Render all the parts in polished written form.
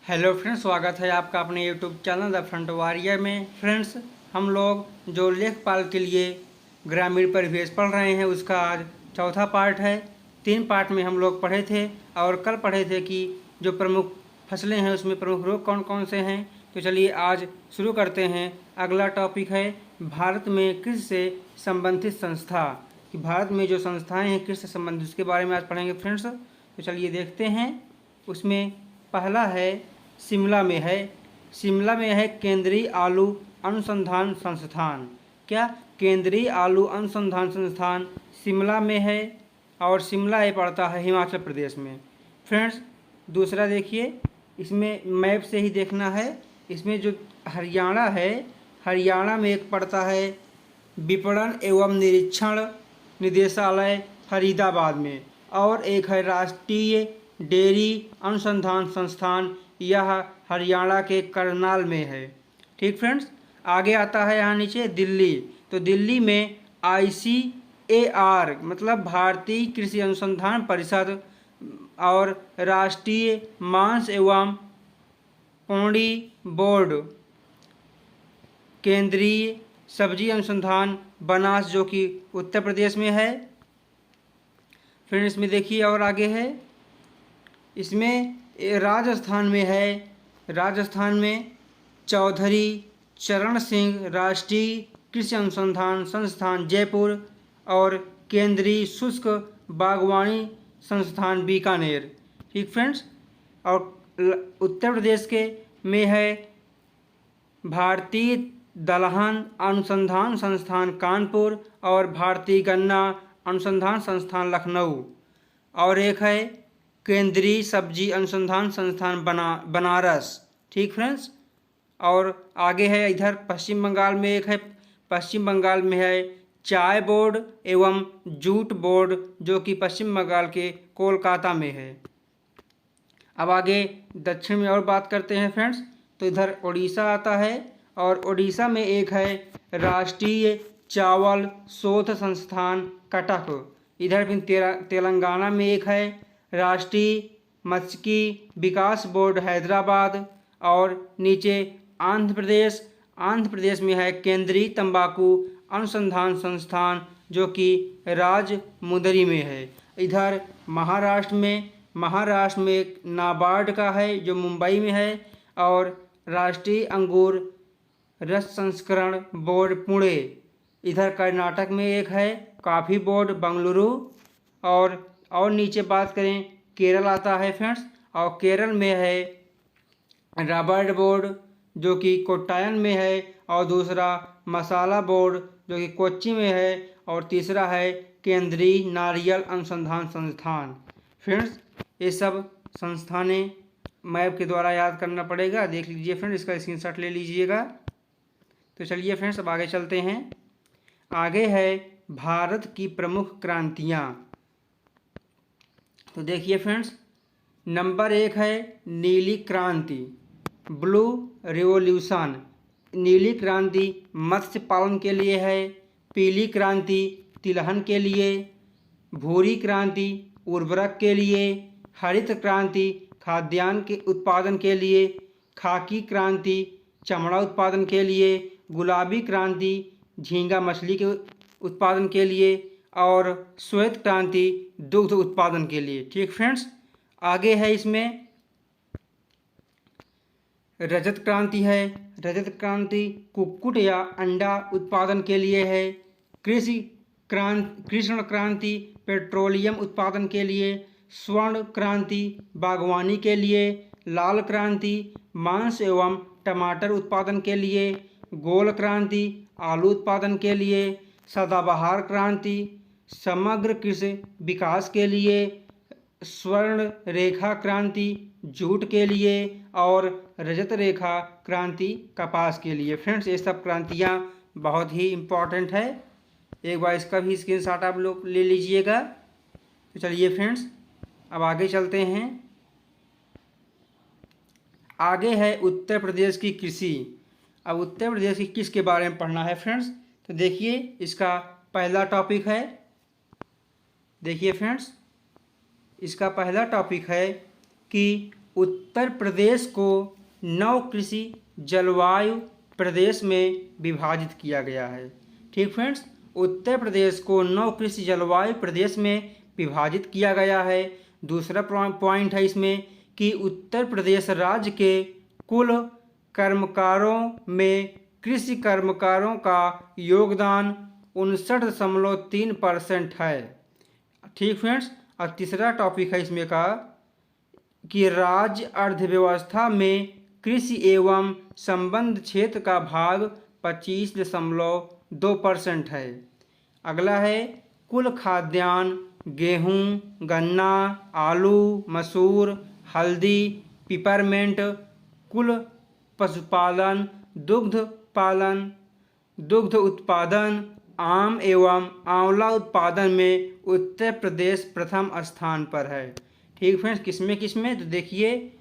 Hello friends, स्वागत है आपका अपने YouTube channel the front warrior में। फ्रेंड्स, हम लोग जो लेखपाल के लिए ग्रामीण परिवेश पढ़ रहे हैं उसका आज चौथा पार्ट है। 3 पार्ट में हम लोग पढ़े थे और कल पढ़े थे कि जो प्रमुख फसलें हैं उसमें प्रमुख रोग कौन कौन से हैं। तो चलिए आज शुरू करते हैं। अगला टॉपिक है भारत में कृषि से संबंधित संस्था, कि भारत में जो संस्थाएँ हैं कृषि से संबंधित उसके बारे में आज पढ़ेंगे फ्रेंड्स। तो चलिए देखते हैं। उसमें पहला है शिमला में है केंद्रीय आलू अनुसंधान संस्थान। क्या केंद्रीय आलू अनुसंधान संस्थान शिमला में है, और शिमला ये पड़ता है हिमाचल प्रदेश में। फ्रेंड्स, दूसरा देखिए, इसमें मैप से ही देखना है। इसमें जो हरियाणा है, हरियाणा में एक पड़ता है विपणन एवं निरीक्षण निदेशालय फरीदाबाद में, और एक है राष्ट्रीय डेयरी अनुसंधान संस्थान, यह हरियाणा के करनाल में है। ठीक फ्रेंड्स, आगे आता है यहाँ नीचे दिल्ली। तो दिल्ली में ICAR मतलब भारतीय कृषि अनुसंधान परिषद और राष्ट्रीय मांस एवं पौड़ी बोर्ड, केंद्रीय सब्जी अनुसंधान बनास जो कि उत्तर प्रदेश में है। फ्रेंड्स, इसमें देखिए और आगे है, इसमें राजस्थान में है। राजस्थान में चौधरी चरण सिंह राष्ट्रीय कृषि अनुसंधान संस्थान जयपुर और केंद्रीय शुष्क बागवानी संस्थान बीकानेर। ठीक फ्रेंड्स, और उत्तर प्रदेश के में है भारतीय दलहन अनुसंधान संस्थान कानपुर और भारतीय गन्ना अनुसंधान संस्थान लखनऊ, और एक है केंद्रीय सब्जी अनुसंधान संस्थान बनारस। ठीक फ्रेंड्स, और आगे है इधर पश्चिम बंगाल में एक है, पश्चिम बंगाल में है चाय बोर्ड एवं जूट बोर्ड जो कि पश्चिम बंगाल के कोलकाता में है। अब आगे दक्षिण में और बात करते हैं फ्रेंड्स। तो इधर उड़ीसा आता है, और उड़ीसा में एक है राष्ट्रीय चावल शोध संस्थान कटक। इधर भी तेलंगाना में एक है राष्ट्रीय मत्स्यिकी विकास बोर्ड हैदराबाद, और नीचे आंध्र प्रदेश में है केंद्रीय तंबाकू अनुसंधान संस्थान जो कि राजमुंदरी में है। इधर महाराष्ट्र में एक नाबार्ड का है जो मुंबई में है, और राष्ट्रीय अंगूर रस संस्करण बोर्ड पुणे। इधर कर्नाटक में एक है कॉफ़ी बोर्ड बंगलुरु, और नीचे बात करें केरल आता है फ्रेंड्स, और केरल में है रबड़ बोर्ड जो कि कोट्टायम में है, और दूसरा मसाला बोर्ड जो कि कोच्चि में है, और तीसरा है केंद्रीय नारियल अनुसंधान संस्थान। फ्रेंड्स, ये सब संस्थानें मैप के द्वारा याद करना पड़ेगा। देख लीजिए फ्रेंड्स, इसका स्क्रीनशॉट ले लीजिएगा। तो चलिए फ्रेंड्स, अब आगे चलते हैं। आगे है भारत की प्रमुख क्रांतियाँ। तो देखिए फ्रेंड्स, नंबर 1 है नीली क्रांति, ब्लू रिवॉल्यूशन। नीली क्रांति मत्स्य पालन के लिए है, पीली क्रांति तिलहन के लिए, भूरी क्रांति उर्वरक के लिए, हरित क्रांति खाद्यान्न के उत्पादन के लिए, खाकी क्रांति चमड़ा उत्पादन के लिए, गुलाबी क्रांति झींगा मछली के उत्पादन के लिए, और श्वेत क्रांति दुग्ध उत्पादन के लिए। ठीक फ्रेंड्स, आगे है इसमें रजत क्रांति है। रजत क्रांति कुक्कुट या अंडा उत्पादन के लिए है। कृष्ण क्रांति पेट्रोलियम उत्पादन के लिए, स्वर्ण क्रांति बागवानी के लिए, लाल क्रांति मांस एवं टमाटर उत्पादन के लिए, गोल क्रांति आलू उत्पादन के लिए, सदाबहार क्रांति समग्र कृषि विकास के लिए, स्वर्ण रेखा क्रांति जूट के लिए, और रजत रेखा क्रांति कपास के लिए। फ्रेंड्स, ये सब क्रांतियाँ बहुत ही इम्पॉर्टेंट है, एक बार इसका भी स्क्रीनशॉट आप लोग ले लीजिएगा। तो चलिए फ्रेंड्स, अब आगे चलते हैं। आगे है उत्तर प्रदेश की कृषि। अब उत्तर प्रदेश की कृषि के बारे में पढ़ना है फ्रेंड्स। तो देखिए, इसका पहला टॉपिक है, देखिए फ्रेंड्स, इसका पहला टॉपिक है कि उत्तर प्रदेश को 9 कृषि जलवायु प्रदेश में विभाजित किया गया है। ठीक फ्रेंड्स, उत्तर प्रदेश को 9 कृषि जलवायु प्रदेश में विभाजित किया गया है। दूसरा पॉइंट है इसमें कि उत्तर प्रदेश राज्य के कुल कर्मकारों में कृषि कर्मकारों का योगदान 59.3% है। ठीक फ्रेंड्स, और तीसरा टॉपिक है इसमें का कि राज्य अर्थव्यवस्था में कृषि एवं संबद्ध क्षेत्र का भाग 25.2% है। अगला है कुल खाद्यान्न गेहूं, गन्ना, आलू, मसूर, हल्दी, पिपरमेंट, कुल पशुपालन, दुग्ध उत्पादन, आम एवं आंवला उत्पादन में उत्तर प्रदेश प्रथम स्थान पर है। ठीक फ्रेंड्स, किसमें तो देखिए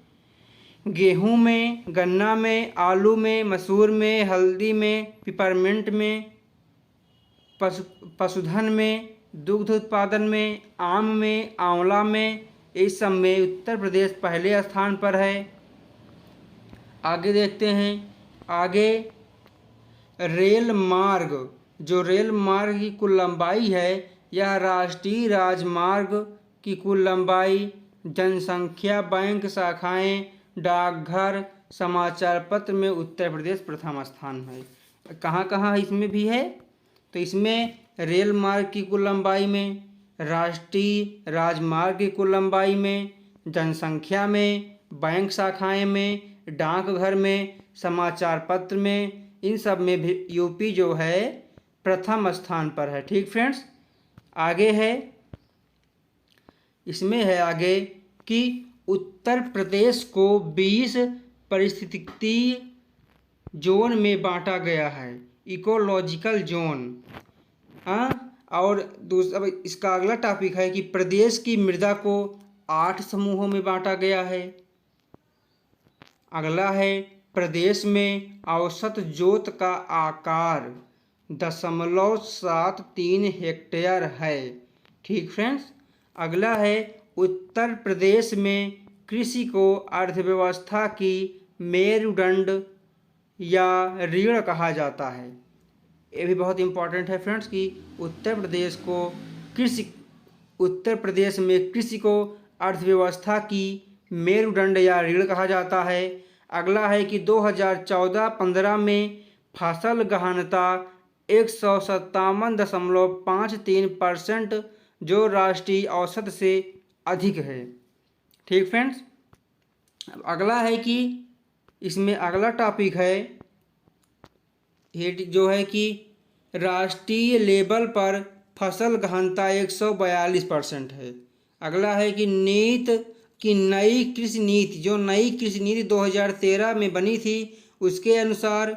गेहूं में, गन्ना में, आलू में, मसूर में, हल्दी में, पिपरमेंट में, पशुधन में, दुग्ध उत्पादन में, आम में, आंवला में, इस सब में उत्तर प्रदेश पहले स्थान पर है। आगे देखते हैं। आगे रेल मार्ग, जो रेल मार्ग की कुल लंबाई है यह राष्ट्रीय राजमार्ग की कुल लंबाई, जनसंख्या, बैंक शाखाएं, डाकघर, समाचार पत्र में उत्तर प्रदेश प्रथम स्थान है। कहाँ इसमें भी है तो इसमें रेल मार्ग की कुल लंबाई में, राष्ट्रीय राजमार्ग की कुल लंबाई में, जनसंख्या में, बैंक शाखाएं में, डाकघर में, समाचार पत्र में, इन सब में भी यूपी जो है प्रथम स्थान पर है। ठीक फ्रेंड्स, आगे है इसमें है आगे कि उत्तर प्रदेश को 20 पारिस्थितिकीय जोन में बांटा गया है, इकोलॉजिकल जोन। और दूसरा इसका अगला टॉपिक है कि प्रदेश की मृदा को 8 समूहों में बांटा गया है। अगला है प्रदेश में औसत जोत का आकार 0.73 हेक्टेयर है। ठीक फ्रेंड्स, अगला है उत्तर प्रदेश में कृषि को अर्थव्यवस्था की मेरुदंड या रीढ़ कहा जाता है। ये भी बहुत इम्पोर्टेंट है फ्रेंड्स कि उत्तर प्रदेश में कृषि को अर्थव्यवस्था की मेरुदंड या रीढ़ कहा जाता है। अगला है कि 2014-15 में फसल गहनता 157.53% जो राष्ट्रीय औसत से अधिक है। ठीक फ्रेंड्स, अगला है कि इसमें अगला टॉपिक है जो है कि राष्ट्रीय लेवल पर फसल गहनता 142% है। अगला है कि नई कृषि नीति 2013 में बनी थी उसके अनुसार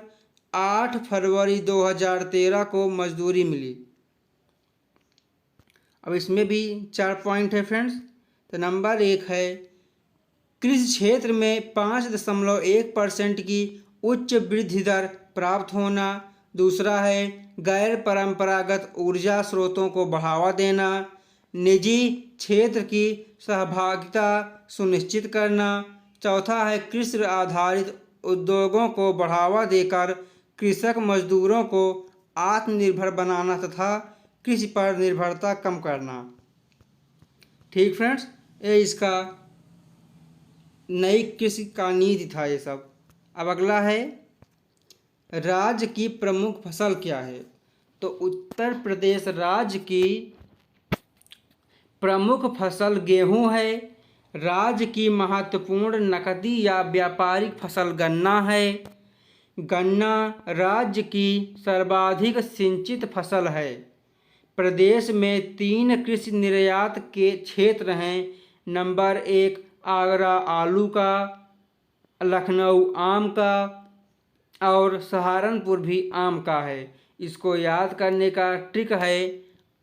8 फरवरी 2013 को मजदूरी मिली। अब इसमें भी 4 पॉइंट है फ्रेंड्स। तो नंबर 1 है कृषि क्षेत्र में 5.1% की उच्च वृद्धि दर प्राप्त होना। दूसरा है गैर परंपरागत ऊर्जा स्रोतों को बढ़ावा देना, निजी क्षेत्र की सहभागिता सुनिश्चित करना। चौथा है कृषि आधारित उद्योगों को बढ़ावा देकर कृषक मजदूरों को आत्मनिर्भर बनाना तथा कृषि पर निर्भरता कम करना। ठीक फ्रेंड्स, ये इसका नई कृषि का नीति था ये सब। अब अगला है राज्य की प्रमुख फसल क्या है। तो उत्तर प्रदेश राज्य की प्रमुख फसल गेहूं है। राज्य की महत्वपूर्ण नकदी या व्यापारिक फसल गन्ना है। गन्ना राज्य की सर्वाधिक सिंचित फसल है। प्रदेश में 3 कृषि निर्यात के क्षेत्र हैं। नंबर 1 आगरा आलू का, लखनऊ आम का और सहारनपुर भी आम का है। इसको याद करने का ट्रिक है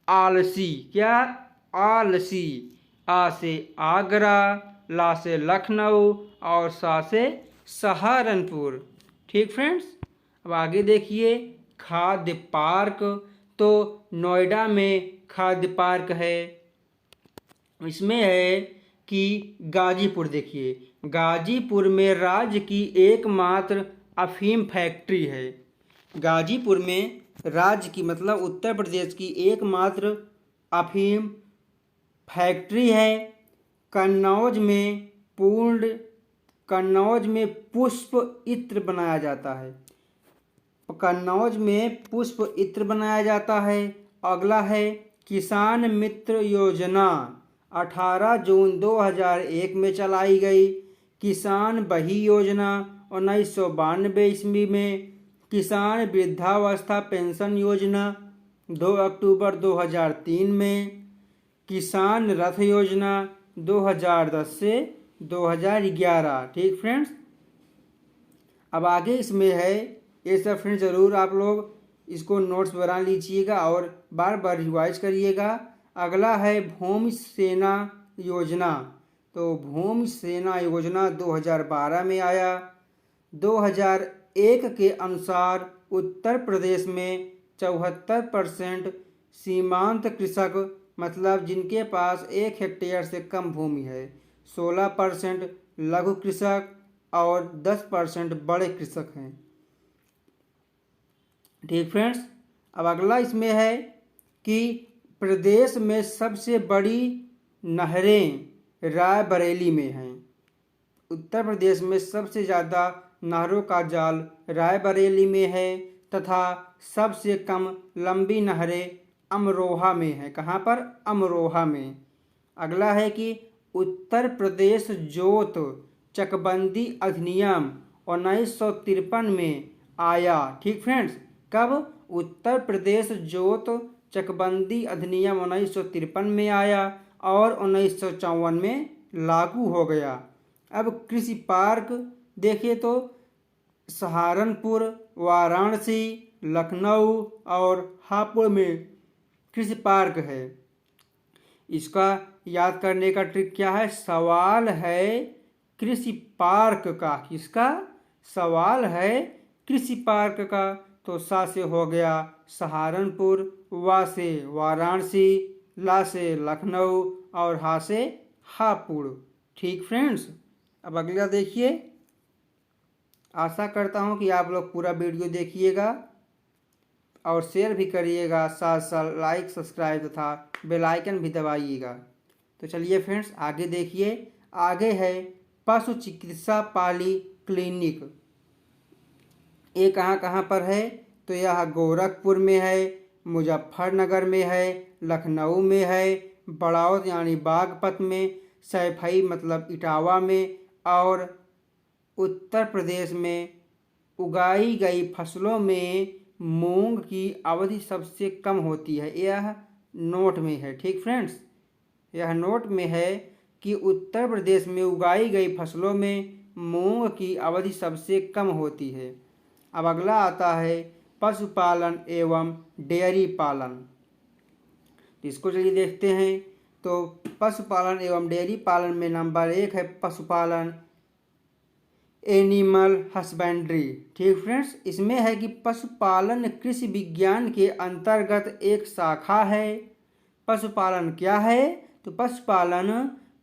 आलसी। क्या? आलसी। आ से आगरा, ला से लखनऊ और सा से सहारनपुर। ठीक फ्रेंड्स, अब आगे देखिए खाद्य पार्क। तो नोएडा में खाद्य पार्क है। इसमें है कि गाजीपुर, देखिए गाजीपुर में राज्य की एकमात्र अफीम फैक्ट्री है। गाजीपुर में राज्य की मतलब उत्तर प्रदेश की एकमात्र अफीम फैक्ट्री है। कन्नौज में पुष्प इत्र बनाया जाता है। कन्नौज में पुष्प इत्र बनाया जाता है। अगला है किसान मित्र योजना, 18 जून 2001 में चलाई गई। किसान बही योजना 1992 ईस्वी में। किसान वृद्धावस्था पेंशन योजना 2 अक्टूबर 2003 में। किसान रथ योजना 2010 से 2011। ठीक फ्रेंड्स, अब आगे इसमें है, ये सब फ्रेंड्स ज़रूर आप लोग इसको नोट्स बना लीजिएगा और बार बार रिवाइज करिएगा। अगला है भूमि सेना योजना। तो भूमि सेना योजना 2012 में आया। 2001 के अनुसार उत्तर प्रदेश में 74% सीमांत कृषक, मतलब जिनके पास 1 हेक्टेयर से कम भूमि है, 16% लघु कृषक और 10% बड़े कृषक हैं। ठीक फ्रेंड्स, अब अगला इसमें है कि प्रदेश में सबसे बड़ी नहरें रायबरेली में हैं। उत्तर प्रदेश में सबसे ज़्यादा नहरों का जाल रायबरेली में है तथा सबसे कम लंबी नहरें अमरोहा में है। कहाँ पर? अमरोहा में। अगला है कि उत्तर प्रदेश जोत चकबंदी अधिनियम 1953 में आया। ठीक फ्रेंड्स, कब? उत्तर प्रदेश जोत चकबंदी अधिनियम 1953 में आया और 1954 में लागू हो गया। अब कृषि पार्क देखिए तो सहारनपुर, वाराणसी, लखनऊ और हापुड़ में कृषि पार्क है। इसका याद करने का ट्रिक क्या है? सवाल है कृषि पार्क का। किसका सवाल है? कृषि पार्क का। तो सा से हो गया सहारनपुर, वा से वाराणसी, ला से लखनऊ और हा से हापुड़। ठीक फ्रेंड्स, अब अगला देखिए। आशा करता हूँ कि आप लोग पूरा वीडियो देखिएगा और शेयर भी करिएगा, साथ साथ लाइक सब्सक्राइब तथा बेल आइकन भी दबाइएगा। तो चलिए फ्रेंड्स आगे देखिए। आगे है पशु चिकित्सा पाली क्लिनिक। ये कहाँ पर है? तो यह गोरखपुर में है, मुजफ्फरनगर में है, लखनऊ में है, बड़ौद यानी बागपत में, सैफई मतलब इटावा में और उत्तर प्रदेश में उगाई गई फसलों में मूंग की अवधि सबसे कम होती है। यह नोट में है। ठीक फ्रेंड्स, यह नोट में है कि उत्तर प्रदेश में उगाई गई फसलों में मूंग की अवधि सबसे कम होती है। अब अगला आता है पशुपालन एवं डेयरी पालन। इसको चलिए देखते हैं। तो पशुपालन एवं डेयरी पालन में नंबर 1 है पशुपालन एनिमल हस्बेंड्री। ठीक फ्रेंड्स, इसमें है कि पशुपालन कृषि विज्ञान के अंतर्गत एक शाखा है। पशुपालन क्या है? तो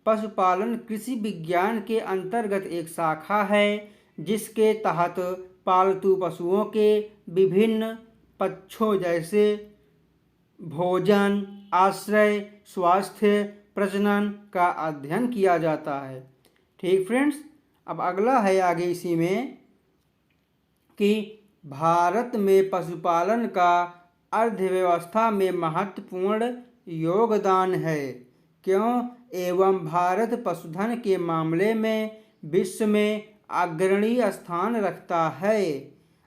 पशुपालन कृषि विज्ञान के अंतर्गत एक शाखा है जिसके तहत पालतू पशुओं के विभिन्न पक्षों जैसे भोजन, आश्रय, स्वास्थ्य, प्रजनन का अध्ययन किया जाता है। ठीक फ्रेंड्स, अब अगला है आगे इसी में कि भारत में पशुपालन का अर्थव्यवस्था में महत्वपूर्ण योगदान है। क्यों? एवं भारत पशुधन के मामले में विश्व में अग्रणी स्थान रखता है।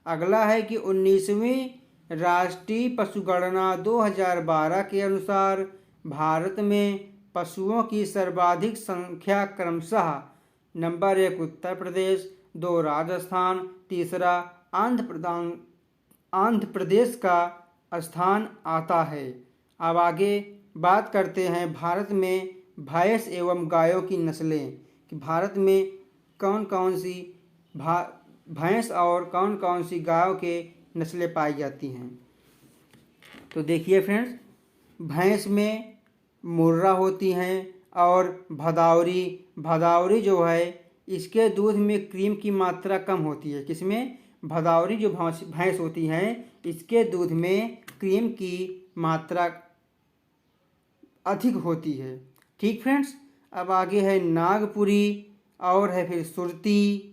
अगला है कि 19वीं राष्ट्रीय पशुगणना 2012 के अनुसार भारत में पशुओं की सर्वाधिक संख्या क्रमशः नंबर 1 उत्तर प्रदेश, 2 राजस्थान, तीसरा आंध्र प्रदेश का स्थान आता है। अब आगे बात करते हैं भारत में भैंस एवं गायों की नस्लें कि भारत में कौन कौन सी भैंस और कौन कौन सी गायों के नस्लें पाई जाती हैं। तो देखिए फ्रेंड्स, भैंस में मुर्रा होती हैं और भदावरी, भदावरी जो है इसके दूध में क्रीम की मात्रा कम होती है। किसमें? भदावरी जो भैंस होती है इसके दूध में क्रीम की मात्रा अधिक होती है। ठीक फ्रेंड्स, अब आगे है नागपुरी और है फिर सुरती,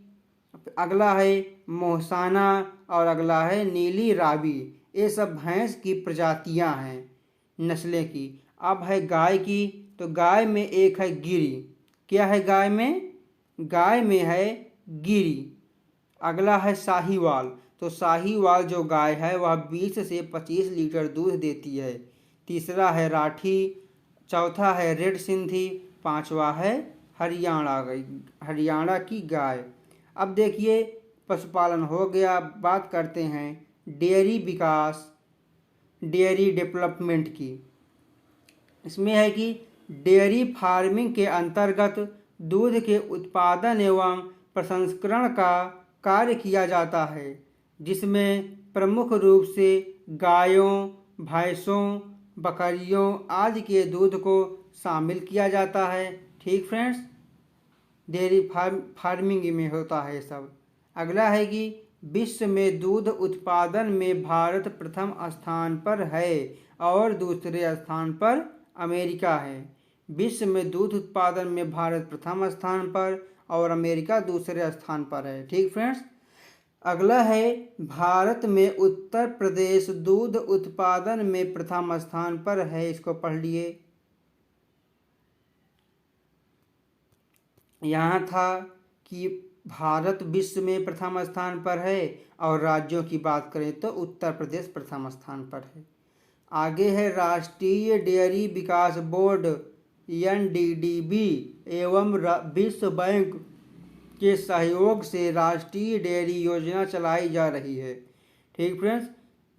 अगला है मोहसाना और अगला है नीली रावी। ये सब भैंस की प्रजातियां हैं, नस्लें की। अब है गाय की, तो गाय में एक है गिरी। क्या है गाय में? गाय में है गिरी। अगला है साहीवाल, तो साहीवाल जो गाय है वह 20 से 25 लीटर दूध देती है। तीसरा है राठी, चौथा है रेड सिंधी, पांचवा है हरियाणा की गाय। अब देखिए पशुपालन हो गया, बात करते हैं डेयरी विकास, डेयरी डेवलपमेंट की। इसमें है कि डेयरी फार्मिंग के अंतर्गत दूध के उत्पादन एवं प्रसंस्करण का कार्य किया जाता है, जिसमें प्रमुख रूप से गायों, भैंसों, बकरियों आदि के दूध को शामिल किया जाता है। ठीक फ्रेंड्स, डेयरी फार्मिंग में होता है सब। अगला है कि विश्व में दूध उत्पादन में भारत प्रथम स्थान पर है और दूसरे स्थान पर अमेरिका है। विश्व में दूध उत्पादन में भारत प्रथम स्थान पर और अमेरिका दूसरे स्थान पर है। ठीक फ्रेंड्स, अगला है भारत में उत्तर प्रदेश दूध उत्पादन में प्रथम स्थान पर है। इसको पढ़ लिए। यहाँ था कि भारत विश्व में प्रथम स्थान पर है और राज्यों की बात करें तो उत्तर प्रदेश प्रथम स्थान पर है। आगे है राष्ट्रीय डेयरी विकास बोर्ड NDDB एवं विश्व बैंक के सहयोग से राष्ट्रीय डेयरी योजना चलाई जा रही है। ठीक फ्रेंड्स,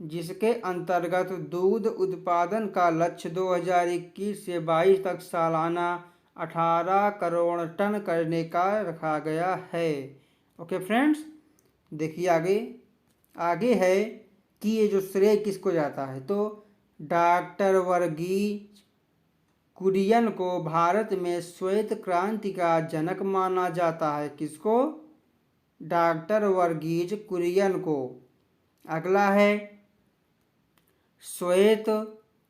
जिसके अंतर्गत दूध उत्पादन का लक्ष्य 2021 से 22 तक सालाना 18 करोड़ टन करने का रखा गया है। ओके फ्रेंड्स, देखिए आगे है कि ये जो श्रेय किसको जाता है, तो डॉक्टर वर्गीज कुरियन को भारत में श्वेत क्रांति का जनक माना जाता है। किसको? डॉक्टर वर्गीज कुरियन को। अगला है श्वेत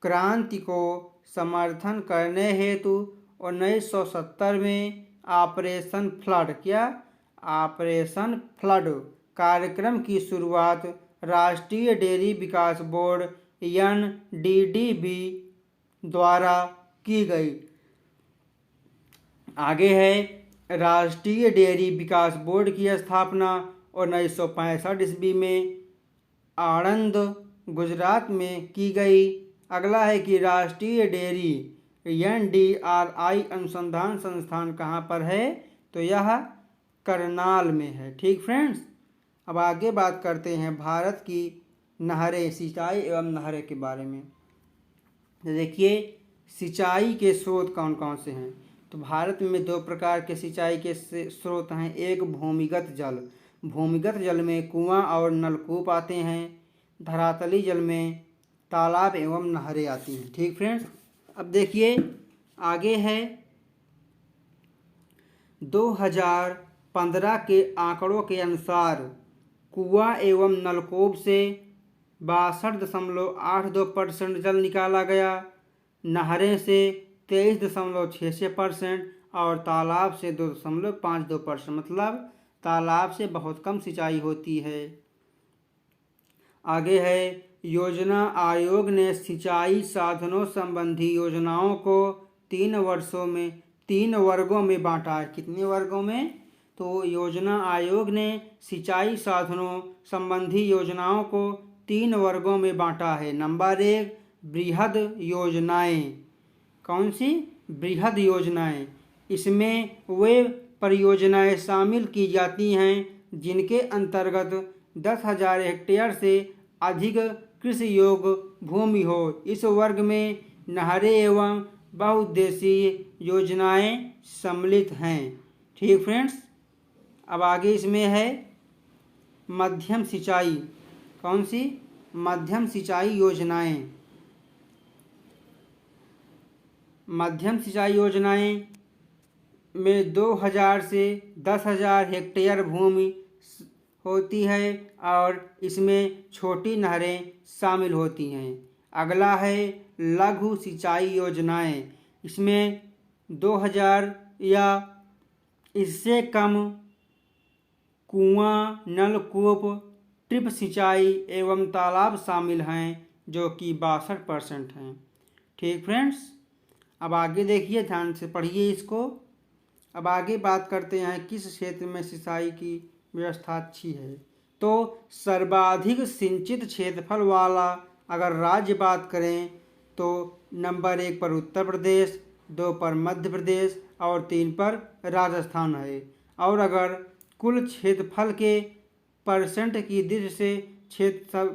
क्रांति को समर्थन करने हेतु 1970 में ऑपरेशन फ्लड, क्या? ऑपरेशन फ्लड कार्यक्रम की शुरुआत राष्ट्रीय डेयरी विकास बोर्ड NDDB द्वारा की गई। आगे है राष्ट्रीय डेयरी विकास बोर्ड की स्थापना 1965 ईस्वी में आणंद, गुजरात में की गई। अगला है कि राष्ट्रीय डेयरी NDRI अनुसंधान संस्थान कहाँ पर है, तो यह करनाल में है। ठीक फ्रेंड्स, अब आगे बात करते हैं भारत की नहरें, सिंचाई एवं नहरें के बारे में। देखिए सिंचाई के स्रोत कौन कौन से हैं, तो भारत में 2 प्रकार के सिंचाई के स्रोत हैं। एक भूमिगत जल, भूमिगत जल में कुआं और नलकूप आते हैं। धरातली जल में तालाब एवं नहरें आती हैं। ठीक फ्रेंड्स, अब देखिए आगे है 2015 के आंकड़ों के अनुसार कुआं एवं नलकूप से 62.82% जल निकाला गया, नहरें से 23.66% और तालाब से 2.52%। मतलब तालाब से बहुत कम सिंचाई होती है। आगे है योजना आयोग ने सिंचाई साधनों संबंधी योजनाओं को 3 वर्गों में बांटा है। कितने वर्गों में? तो योजना आयोग ने सिंचाई साधनों संबंधी योजनाओं को 3 वर्गों में बांटा है। नंबर 1 बृहद योजनाएं। कौन सी? बृहद योजनाएं। इसमें वे परियोजनाएं शामिल की जाती हैं जिनके अंतर्गत 10,000 हेक्टेयर से अधिक कृषि योग्य भूमि हो। इस वर्ग में नहरें एवं बहुउद्देशीय योजनाएं सम्मिलित हैं। ठीक फ्रेंड्स, अब आगे इसमें है मध्यम सिंचाई। कौन सी? मध्यम सिंचाई योजनाएं। मध्यम सिंचाई योजनाएं में 2000 से 10,000 हेक्टेयर भूमि होती है और इसमें छोटी नहरें शामिल होती हैं। अगला है लघु सिंचाई योजनाएं। इसमें 2000 या इससे कम कुआं, नलकूप, ड्रिप सिंचाई एवं तालाब शामिल हैं, जो कि 62% हैं। ठीक फ्रेंड्स, अब आगे देखिए, ध्यान से पढ़िए इसको। अब आगे बात करते हैं किस क्षेत्र में सिंचाई की व्यवस्था अच्छी है। तो सर्वाधिक सिंचित क्षेत्रफल वाला अगर राज्य बात करें तो नंबर 1 पर उत्तर प्रदेश, 2 पर मध्य प्रदेश और 3 पर राजस्थान है। और अगर कुल क्षेत्रफल के परसेंट की दृष्टि से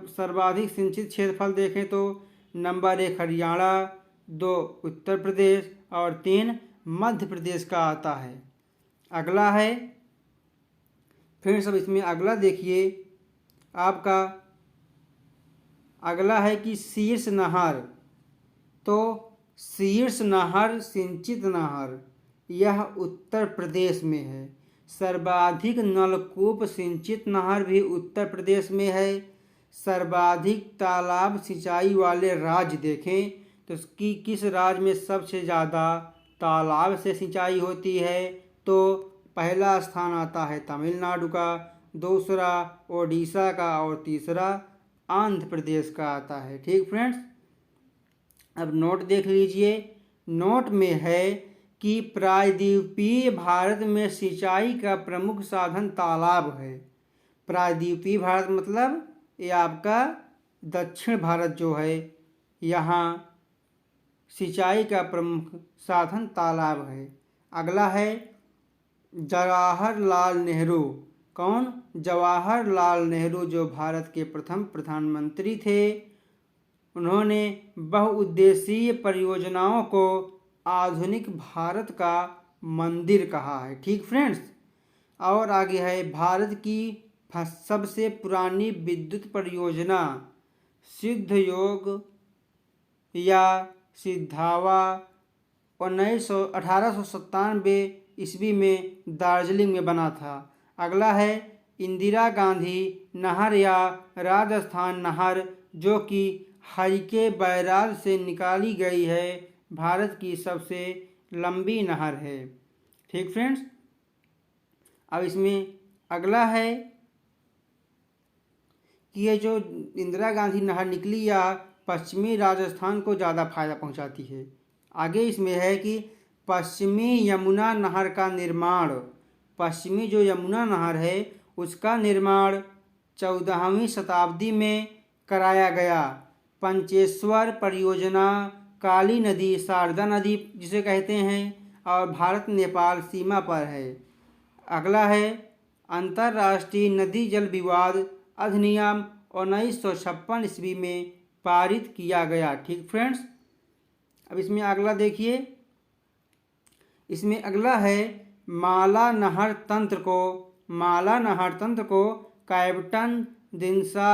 सर्वाधिक सिंचित क्षेत्रफल देखें तो नंबर 1 हरियाणा, 2 उत्तर प्रदेश और 3 मध्य प्रदेश का आता है। अगला है, फिर सब इसमें अगला देखिए आपका, अगला है कि शीर्ष नहर। तो शीर्ष नहर सिंचित नहर यह उत्तर प्रदेश में है। सर्वाधिक नलकूप सिंचित नहर भी उत्तर प्रदेश में है। सर्वाधिक तालाब सिंचाई वाले राज्य देखें तो इसकी किस राज्य में सबसे ज़्यादा तालाब से सिंचाई होती है। तो पहला स्थान आता है तमिलनाडु का, दूसरा ओडिशा का और तीसरा आंध्र प्रदेश का आता है। ठीक फ्रेंड्स, अब नोट देख लीजिए। नोट में है कि प्रायद्वीपीय भारत में सिंचाई का प्रमुख साधन तालाब है। प्रायद्वीपीय भारत मतलब ये आपका दक्षिण भारत जो है, यहाँ सिंचाई का प्रमुख साधन तालाब है। अगला है जवाहरलाल नेहरू। कौन? जवाहरलाल नेहरू, जो भारत के प्रथम प्रधानमंत्री थे। उन्होंने बहुउद्देशीय परियोजनाओं को आधुनिक भारत का मंदिर कहा है। ठीक फ्रेंड्स, और आगे है भारत की सबसे पुरानी विद्युत परियोजना सिद्धयोग या सिद्धावा 1897 ईस्वी में दार्जिलिंग में बना था। अगला है इंदिरा गांधी नहर या राजस्थान नहर, जो कि हरिके बैराज से निकाली गई है, भारत की सबसे लंबी नहर है। ठीक फ्रेंड्स, अब इसमें अगला है कि ये जो इंदिरा गांधी नहर निकली या पश्चिमी राजस्थान को ज़्यादा फायदा पहुंचाती है। आगे इसमें है कि पश्चिमी यमुना नहर का निर्माण, पश्चिमी जो यमुना नहर है उसका निर्माण 14वीं शताब्दी में कराया गया। पंचेश्वर परियोजना काली नदी, शारदा नदी जिसे कहते हैं, और भारत नेपाल सीमा पर है। अगला है अंतर्राष्ट्रीय नदी जल विवाद अधिनियम 1956 ईस्वी में पारित किया गया। ठीक फ्रेंड्स, अब इसमें अगला देखिए। इसमें अगला है माला नहर तंत्र को कैप्टन दिनसा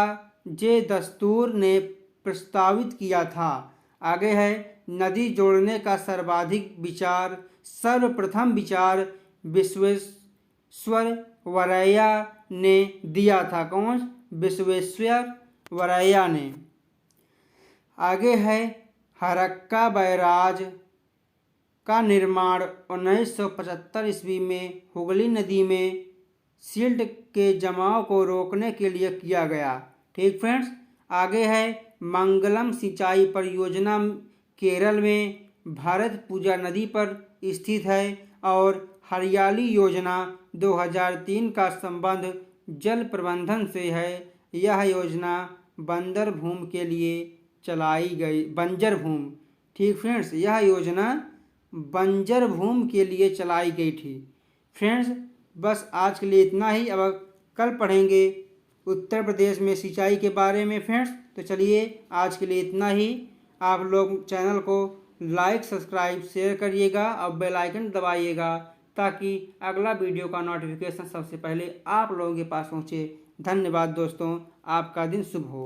जे दस्तूर ने प्रस्तावित किया था। आगे है नदी जोड़ने का सर्वप्रथम विचार विश्वेश्वरैया ने दिया था। कौन? विश्वेश्वरैया ने। आगे है हरक्का बैराज का निर्माण 1975 ईस्वी में हुगली नदी में सिल्ट के जमाव को रोकने के लिए किया गया। ठीक फ्रेंड्स, आगे है मंगलम सिंचाई परियोजना केरल में भारतपुजा नदी पर स्थित है। और हरियाली योजना 2003 का संबंध जल प्रबंधन से है। यह योजना बंजर भूमि के लिए चलाई गई। ठीक फ्रेंड्स, यह योजना बंजर भूमि के लिए चलाई गई थी। फ्रेंड्स, बस आज के लिए इतना ही। अब कल पढ़ेंगे उत्तर प्रदेश में सिंचाई के बारे में। फ्रेंड्स, तो चलिए आज के लिए इतना ही। आप लोग चैनल को लाइक, सब्सक्राइब, शेयर करिएगा और बेल आइकन दबाइएगा, ताकि अगला वीडियो का नोटिफिकेशन सबसे पहले आप लोगों के पास पहुँचे। धन्यवाद दोस्तों, आपका दिन शुभ हो।